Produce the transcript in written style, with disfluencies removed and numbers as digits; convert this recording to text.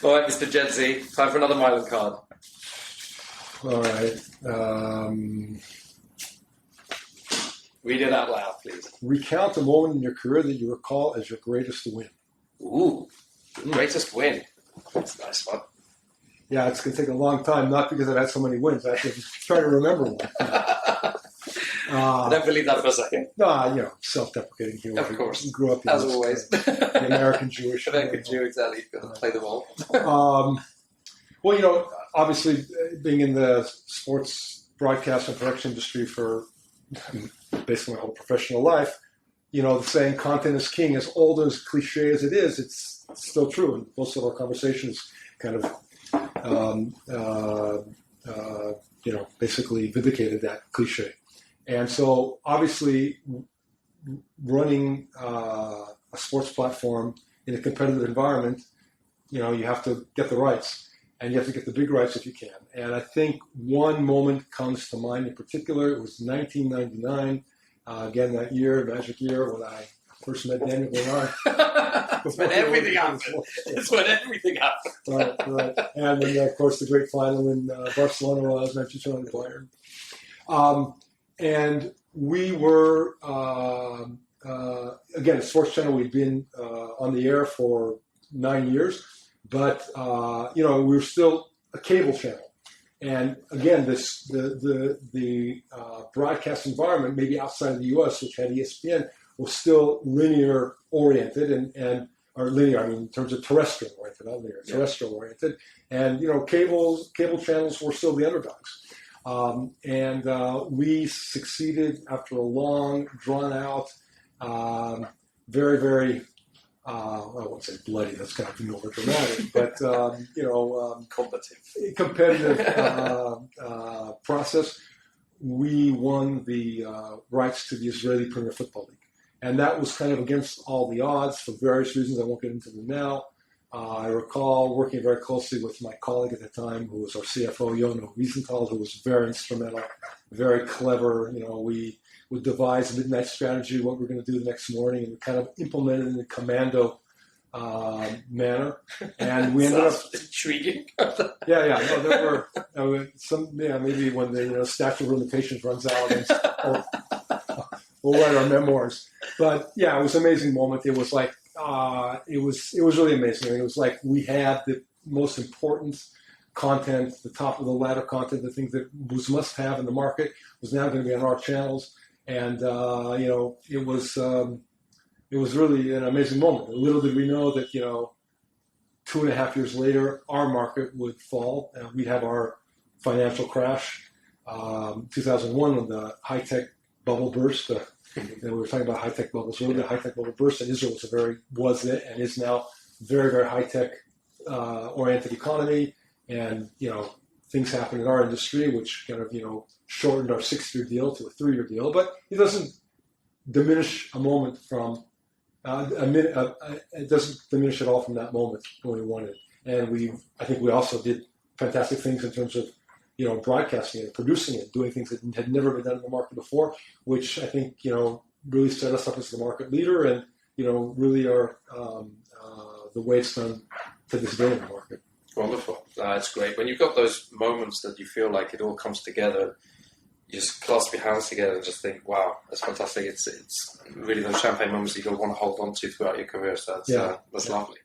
All right, Mr. Gen Z, time for another Milan card. All right. Read it out loud, please. Recount a moment in your career that you recall as your greatest win. Ooh, greatest win. That's a nice one. Yeah, it's going to take a long time, not because I've had so many wins. I have to try to remember one. I don't believe that for a second. No, self-deprecating humor. Of course. You grew up in As always. the American Jewish. American Jew, exactly. You've got to play them all. Well, obviously, being in the sports broadcast and production industry for basically my whole professional life, the saying "content is king," as old as cliche as it is, it's still true. And most of our conversations kind of, basically vindicated that cliche. And so, obviously, running a sports platform in a competitive environment, you have to get the rights, and you have to get the big rights if you can. And I think one moment comes to mind in particular. It was 1999, again that year, magic year, when I first met Daniel Bernard. It's when everything happened. It's when everything happened. Right. And then, of course, the great final in Barcelona was 1920 Bayern. And we were, again, at Sports Channel, we'd been on the air for 9 years, but, we were still a cable channel. And again, the broadcast environment, maybe outside of the U.S., which had ESPN, was still linear oriented or linear, in terms of terrestrial oriented, not linear, terrestrial oriented. And, cable channels were still the underdogs. And we succeeded after a long, drawn out, very, very, I won't say bloody, that's kind of over dramatic, but, competitive process. We won the rights to the Israeli Premier Football League. And that was kind of against all the odds for various reasons. I won't get into them now. I recall working very closely with my colleague at the time, who was our CFO, Yona Wiesenthal, who was very instrumental, very clever. We would devise a midnight strategy, what we're going to do the next morning, and we kind of implemented it in a commando manner. And we ended up intriguing. Yeah. No, there were some. Yeah, maybe when the statute of limitations runs out, we'll write our memoirs. But yeah, it was an amazing moment. It was like. It was really amazing. It was like we had the most important content, the top of the ladder content, the things that was must have in the market was now going to be on our channels, and it was really an amazing moment. Little did we know that 2.5 years later our market would fall, and we'd have our financial crash. 2001 when the high-tech bubble burst. We were talking about high-tech bubbles. Really, the high-tech bubble burst, and Israel was and is now very, very high-tech oriented economy. And things happened in our industry, which kind of shortened our 6-year deal to a 3-year deal. But it doesn't diminish a moment from it doesn't diminish at all from that moment when we won it. And I think we also did fantastic things in terms of broadcasting it, producing it, doing things that had never been done in the market before, which I think, really set us up as the market leader and, really are the way it's done to this day in the market. Wonderful. It's great. When you've got those moments that you feel like it all comes together, you just clasp your hands together and just think, wow, that's fantastic. It's really those champagne moments that you'll want to hold on to throughout your career. So that's lovely.